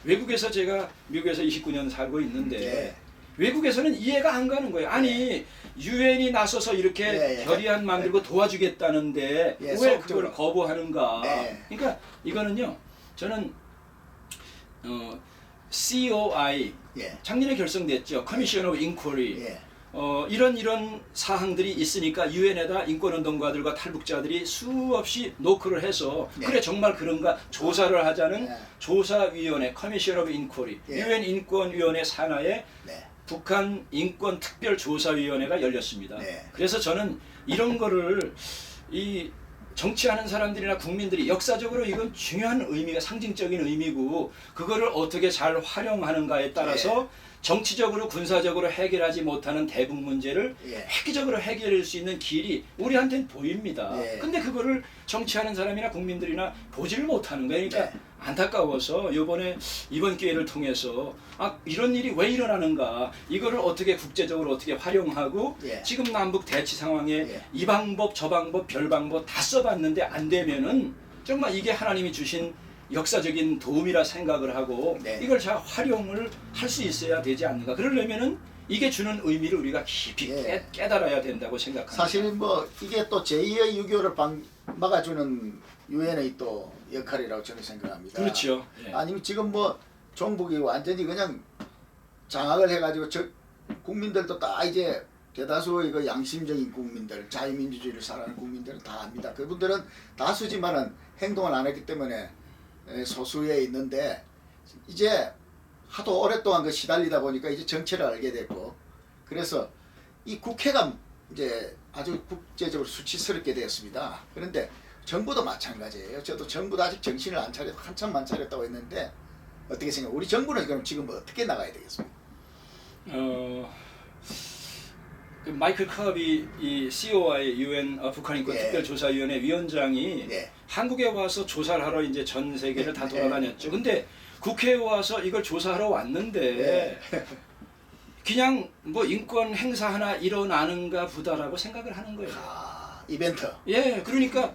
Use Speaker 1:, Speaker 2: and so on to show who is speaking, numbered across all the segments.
Speaker 1: 외국에서 제가 미국에서 29년 살고 있는데
Speaker 2: 예.
Speaker 1: 외국에서는 이해가 안 가는 거예요. 아니 유엔이 나서서 이렇게
Speaker 2: 예, 예.
Speaker 1: 결의안 만들고 도와주겠다는데
Speaker 2: 예,
Speaker 1: 왜
Speaker 2: 소극적으로.
Speaker 1: 그걸 거부하는가.
Speaker 2: 예.
Speaker 1: 그러니까 이거는요. 저는 COI
Speaker 2: 예.
Speaker 1: 작년에 결성됐죠. Commission of Inquiry.
Speaker 2: 예.
Speaker 1: 이런 사항들이 있으니까 유엔에다 인권운동가들과 탈북자들이 수없이 노크를 해서
Speaker 2: 네.
Speaker 1: 그래 정말 그런가 조사를 하자는
Speaker 2: 네.
Speaker 1: 조사위원회 Commission of Inquiry
Speaker 2: 예.
Speaker 1: 유엔 인권위원회 산하에
Speaker 2: 네.
Speaker 1: 북한 인권특별조사위원회가 열렸습니다.
Speaker 2: 네.
Speaker 1: 그래서 저는 이런 거를 이 정치하는 사람들이나 국민들이 역사적으로 이건 중요한 의미가 상징적인 의미고 그거를 어떻게 잘 활용하는가에 따라서 정치적으로 군사적으로 해결하지 못하는 대북 문제를
Speaker 2: 예.
Speaker 1: 획기적으로 해결할 수 있는 길이 우리한테는 보입니다.
Speaker 2: 예.
Speaker 1: 근데 그거를 정치하는 사람이나 국민들이나 보지를 못하는 거예요. 그러니까
Speaker 2: 네.
Speaker 1: 안타까워서 이번 기회를 통해서 이런 일이 왜 일어나는가 이거를 어떻게 국제적으로 어떻게 활용하고
Speaker 2: 예.
Speaker 1: 지금 남북 대치 상황에
Speaker 2: 예.
Speaker 1: 이 방법 저 방법 별 방법 다 써봤는데 안 되면은 정말 이게 하나님이 주신 역사적인 도움이라 생각을 하고
Speaker 2: 네.
Speaker 1: 이걸 잘 활용을 할 수 있어야 되지 않는가. 그러려면은 이게 주는 의미를 우리가 깊이
Speaker 2: 예.
Speaker 1: 깨달아야 된다고 생각합니다.
Speaker 2: 사실 뭐 이게 또 제2의 6.25를 막아주는 유엔의 또 역할이라고 저는 생각합니다.
Speaker 1: 그렇죠. 예.
Speaker 2: 아니면 지금 뭐 종북이 완전히 그냥 장악을 해가지고 국민들도 다 이제 대다수의 그 양심적인 국민들, 자유민주주의를 사랑하는 국민들은 다 압니다. 그분들은 다수지만은 행동을 안 했기 때문에 소수에 있는데 이제 하도 오랫동안 그 시달리다 보니까 이제 정체를 알게 됐고 그래서 이 국회가 이제 아주 국제적으로 수치스럽게 되었습니다. 그런데 정부도 마찬가지예요. 저도 정부도 아직 정신을 안 차려도 한참만 차렸다고 했는데 어떻게 생각해요? 우리 정부는 그럼 지금 어떻게 나가야 되겠습니까?
Speaker 1: 그 마이클 컵이 이 COI 유엔 북한 인권
Speaker 2: 예.
Speaker 1: 특별조사위원회 위원장이
Speaker 2: 예.
Speaker 1: 한국에 와서 조사를 하러 이제 전 세계를 다
Speaker 2: 예.
Speaker 1: 돌아다녔죠. 근데 국회에 와서 이걸 조사하러 왔는데
Speaker 2: 예.
Speaker 1: 그냥 뭐 인권 행사 하나 일어나는가 보다라고 생각을 하는 거예요.
Speaker 2: 이벤트.
Speaker 1: 예, 그러니까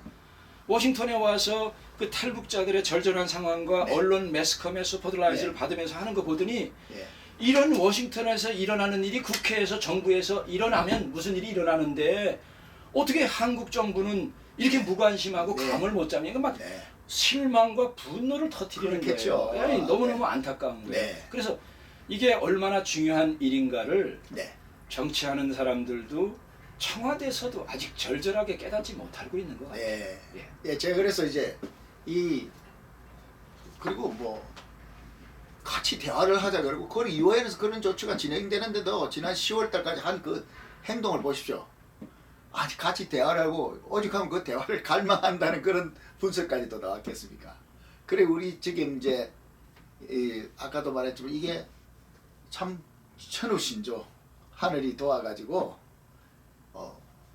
Speaker 1: 워싱턴에 와서 그 탈북자들의 절절한 상황과
Speaker 2: 네.
Speaker 1: 언론 매스컴의 스포트라이트를
Speaker 2: 네.
Speaker 1: 받으면서 하는 거 보더니
Speaker 2: 예.
Speaker 1: 이런 워싱턴에서 일어나는 일이 국회에서 정부에서 일어나면 무슨 일이 일어나는데 어떻게 한국 정부는 이렇게 무관심하고
Speaker 2: 네.
Speaker 1: 감을 못 잡냐. 막
Speaker 2: 네.
Speaker 1: 실망과 분노를 터뜨리는
Speaker 2: 그렇겠죠.
Speaker 1: 거예요. 아니, 너무너무
Speaker 2: 네.
Speaker 1: 안타까운 거예요.
Speaker 2: 네.
Speaker 1: 그래서 이게 얼마나 중요한 일인가를
Speaker 2: 네.
Speaker 1: 정치하는 사람들도 청와대에서도 아직 절절하게 깨닫지 못하고 있는 것 같아요.
Speaker 2: 네.
Speaker 1: 예.
Speaker 2: 예, 제가 그래서 이제 그리고 뭐 같이 대화를 하자 그러고 그 유엔에서 그런 조치가 진행되는데도 지난 10월 달까지 한 그 행동을 보십시오. 아니 같이 대화를 하고 오죽하면 그 대화를 갈망한다는 그런 분석까지도 나왔겠습니까? 그래 우리 지금 이제 아까도 말했지만 이게 참 천우신조 하늘이 도와가지고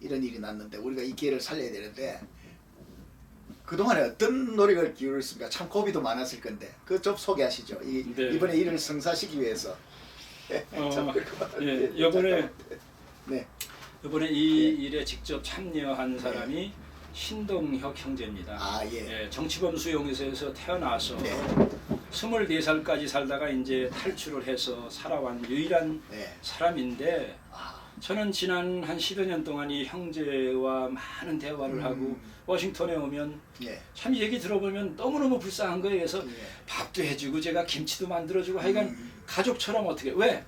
Speaker 2: 이런 일이 났는데 우리가 이 기회를 살려야 되는데 그동안에 어떤 노력을 기울였습니까? 참 고비도 많았을 건데 그 좀 소개하시죠.
Speaker 1: 네.
Speaker 2: 이번에 일을 성사시키기 위해서.
Speaker 1: 예, 이번에
Speaker 2: 네.
Speaker 1: 이 일에 직접 참여한 사람이 신동혁 형제입니다.
Speaker 2: 아 예.
Speaker 1: 예, 정치범 수용소에서 태어나서
Speaker 2: 네.
Speaker 1: 24살까지 살다가 이제 탈출을 해서 살아온 유일한
Speaker 2: 네.
Speaker 1: 사람인데 저는 지난 한 10여 년 동안 이 형제와 많은 대화를 하고 워싱턴에 오면
Speaker 2: 예.
Speaker 1: 참 얘기 들어보면 너무너무 불쌍한 거예요. 그래서
Speaker 2: 예.
Speaker 1: 밥도 해주고 제가 김치도 만들어주고 하여간 가족처럼 어떻게 왜?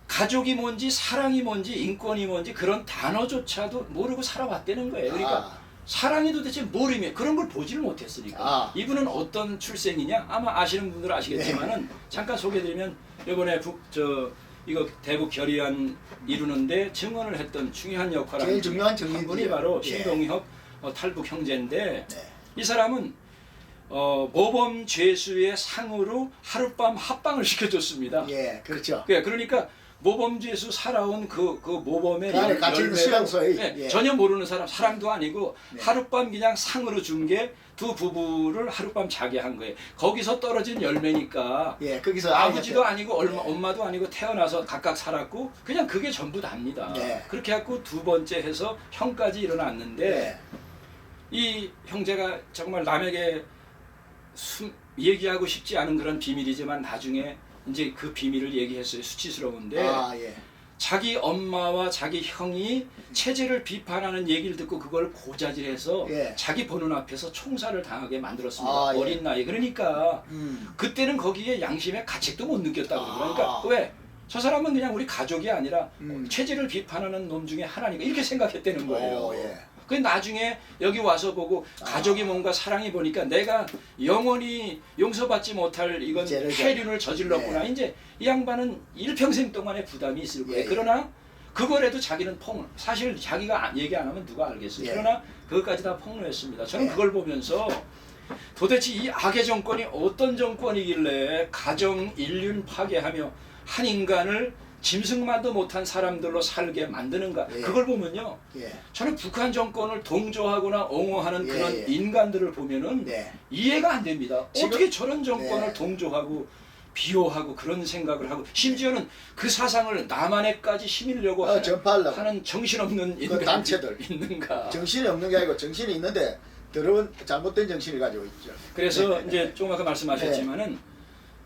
Speaker 1: 가족이 뭔지 사랑이 뭔지 인권이 뭔지 그런 단어조차도 모르고 살아왔다는 거예요. 그러니까 사랑이 도대체 뭘 의미해? 그런 걸 보지를 못했으니까. 이분은 어떤 출생이냐? 아마 아시는 분들은 아시겠지만은 잠깐 소개드리면 이번에 이거 대북 결의안 이루는데 증언을 했던 중요한 역할을
Speaker 2: 제일
Speaker 1: 한
Speaker 2: 중요한
Speaker 1: 한
Speaker 2: 증인이죠.
Speaker 1: 분이 바로
Speaker 2: 예.
Speaker 1: 신동혁 탈북 형제인데
Speaker 2: 네.
Speaker 1: 이 사람은 모범 죄수의 상으로 하룻밤 합방을 시켜줬습니다.
Speaker 2: 예. 그렇죠.
Speaker 1: 그러니까 모범 죄수 살아온 그 모범의
Speaker 2: 그 안에 같이 있는
Speaker 1: 열매로,
Speaker 2: 수용소에
Speaker 1: 예,
Speaker 2: 예.
Speaker 1: 전혀 모르는 사람도 아니고
Speaker 2: 네.
Speaker 1: 하룻밤 그냥 상으로 준 게 두 부부를 하룻밤 자게 한 거예요. 거기서 떨어진 열매니까
Speaker 2: 예. 거기서
Speaker 1: 아버지도 아니고
Speaker 2: 네.
Speaker 1: 엄마도 아니고 태어나서 각각 살았고 그냥 그게 전부 답니다.
Speaker 2: 네.
Speaker 1: 그렇게 해갖고 두 번째 해서 형까지 일어났는데
Speaker 2: 네.
Speaker 1: 이 형제가 정말 남에게 얘기하고 싶지 않은 그런 비밀이지만 나중에 이제 그 비밀을 얘기했어요. 수치스러운데
Speaker 2: 아, 예.
Speaker 1: 자기 엄마와 자기 형이 체제를 비판하는 얘기를 듣고 그걸 고자질해서
Speaker 2: 예.
Speaker 1: 자기 보는 앞에서 총살을 당하게 만들었습니다.
Speaker 2: 아, 예.
Speaker 1: 어린 나이. 그러니까 그때는 거기에 양심의 가책도 못 느꼈다고 그러니까 왜? 저 사람은 그냥 우리 가족이 아니라 체제를 비판하는 놈 중에 하나니까 이렇게 생각했다는 거예요.
Speaker 2: 예.
Speaker 1: 그 나중에 여기 와서 보고 가족이 뭔가 사랑이 보니까 내가 영원히 용서받지 못할 이건
Speaker 2: 죄를
Speaker 1: 폐륜을 저질렀구나.
Speaker 2: 네.
Speaker 1: 이제 이 양반은 일평생 동안의 부담이 있을 거예요.
Speaker 2: 예, 예.
Speaker 1: 그러나 그거라도 자기는 사실 자기가 얘기 안 하면 누가 알겠어요.
Speaker 2: 예.
Speaker 1: 그러나 그것까지 다 폭로했습니다. 저는
Speaker 2: 예.
Speaker 1: 그걸 보면서 도대체 이 악의 정권이 어떤 정권이길래 가정 인륜 파괴하며 한 인간을 짐승만도 못한 사람들로 살게 만드는가.
Speaker 2: 예.
Speaker 1: 그걸 보면요.
Speaker 2: 예.
Speaker 1: 저는 북한 정권을 동조하거나 옹호하는
Speaker 2: 예,
Speaker 1: 그런
Speaker 2: 예.
Speaker 1: 인간들을 보면은
Speaker 2: 네.
Speaker 1: 이해가 안 됩니다.
Speaker 2: 지금-
Speaker 1: 어떻게 저런 정권을
Speaker 2: 네.
Speaker 1: 동조하고 비호하고 그런 생각을 하고 심지어는 그 사상을 남한에까지 심으려고
Speaker 2: 전파하려고.
Speaker 1: 하는 정신없는
Speaker 2: 그
Speaker 1: 인간이
Speaker 2: 단체들.
Speaker 1: 있는가.
Speaker 2: 정신이 없는 게 아니고 정신이 있는데 더러운 잘못된 정신을 가지고 있죠.
Speaker 1: 그래서
Speaker 2: 네.
Speaker 1: 이제 조금 아까 말씀하셨지만은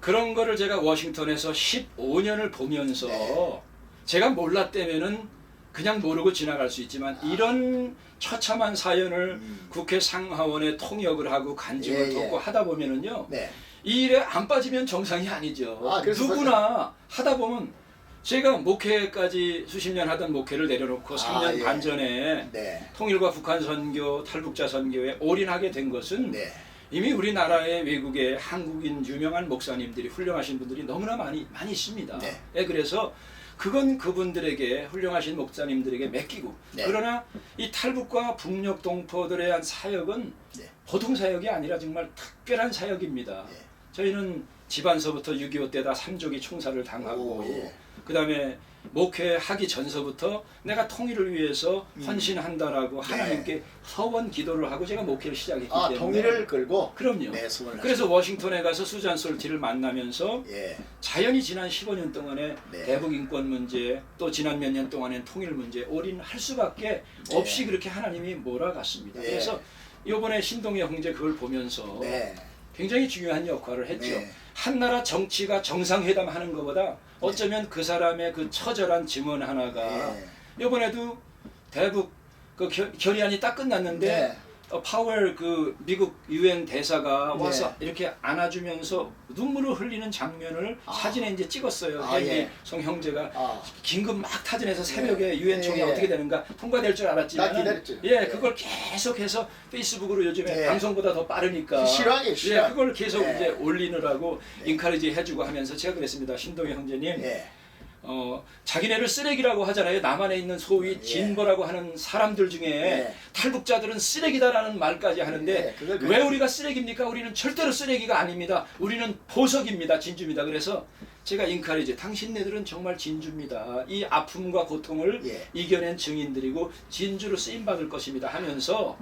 Speaker 1: 그런 거를 제가 워싱턴에서 15년을 보면서
Speaker 2: 네.
Speaker 1: 제가 몰랐다면은 그냥 모르고 지나갈 수 있지만 이런 처참한 사연을 국회 상하원에 통역을 하고 간증을
Speaker 2: 예, 예.
Speaker 1: 돕고 하다 보면은요.
Speaker 2: 네.
Speaker 1: 이 일에 안 빠지면 정상이 아니죠.
Speaker 2: 그래서
Speaker 1: 누구나 하다 보면 제가 목회까지 수십 년 하던 목회를 내려놓고 3년
Speaker 2: 예.
Speaker 1: 반 전에
Speaker 2: 네.
Speaker 1: 통일과 북한 선교, 탈북자 선교에 올인하게 된 것은
Speaker 2: 네.
Speaker 1: 이미 우리나라의 외국에 한국인 유명한 목사님들이 훌륭하신 분들이 너무나 많이 있습니다.
Speaker 2: 네.
Speaker 1: 예, 그래서 그건 그분들에게 훌륭하신 목사님들에게 맡기고
Speaker 2: 네.
Speaker 1: 그러나 이 탈북과 북녘 동포들에 대한 사역은
Speaker 2: 네.
Speaker 1: 보통 사역이 아니라 정말 특별한 사역입니다.
Speaker 2: 네.
Speaker 1: 저희는 집안서부터 6.25 때다 삼족이 총살을 당하고
Speaker 2: 오, 예.
Speaker 1: 그 다음에 목회하기 전서부터 내가 통일을 위해서 헌신한다라고 하나님께 서원 기도를 하고 제가 목회를 시작했기 때문에
Speaker 2: 통일을 걸고
Speaker 1: 그럼요.
Speaker 2: 네, 소원을
Speaker 1: 그래서 워싱턴에 가서 수잔 솔티를 만나면서
Speaker 2: 예.
Speaker 1: 자연히 지난 15년 동안에
Speaker 2: 네.
Speaker 1: 대북 인권 문제 또 지난 몇 년 동안엔 통일 문제 올인할 수밖에 없이 그렇게 하나님이 몰아갔습니다.
Speaker 2: 네.
Speaker 1: 그래서 이번에 신동엽 형제 그걸 보면서
Speaker 2: 네.
Speaker 1: 굉장히 중요한 역할을 했죠.
Speaker 2: 네.
Speaker 1: 한나라 정치가 정상회담 하는 것보다 어쩌면 그 사람의 그 처절한 증언 하나가
Speaker 2: 네.
Speaker 1: 이번에도 대북 그 결의안이 딱 끝났는데
Speaker 2: 네.
Speaker 1: 파월 그 미국 유엔 대사가
Speaker 2: 네.
Speaker 1: 와서 이렇게 안아주면서 눈물을 흘리는 장면을 사진에 이제 찍었어요. 헨리
Speaker 2: 예.
Speaker 1: 송 형제가
Speaker 2: 아.
Speaker 1: 긴급 막 타진해서 새벽에 유엔 총회
Speaker 2: 예.
Speaker 1: 어떻게 되는가 통과될 줄
Speaker 2: 나
Speaker 1: 알았지만
Speaker 2: 기다렸죠.
Speaker 1: 예,
Speaker 2: 예.
Speaker 1: 그걸 계속해서 페이스북으로 요즘에
Speaker 2: 예.
Speaker 1: 방송보다 더 빠르니까
Speaker 2: 실화예요, 실화.
Speaker 1: 예, 그걸 계속
Speaker 2: 예.
Speaker 1: 이제 올리느라고 인카리지 해주고 하면서 제가 그랬습니다. 신동희 형제님
Speaker 2: 예.
Speaker 1: 자기네를 쓰레기라고 하잖아요. 남한에 있는 소위
Speaker 2: 예.
Speaker 1: 진보라고 하는 사람들 중에
Speaker 2: 예.
Speaker 1: 탈북자들은 쓰레기다라는 말까지 하는데
Speaker 2: 예, 그걸
Speaker 1: 왜 우리가 쓰레기입니까? 우리는 절대로 쓰레기가 아닙니다. 우리는 보석입니다. 진주입니다. 그래서 제가 인카리지 당신네들은 정말 진주입니다. 이 아픔과 고통을
Speaker 2: 예.
Speaker 1: 이겨낸 증인들이고 진주로 쓰임받을 것입니다 하면서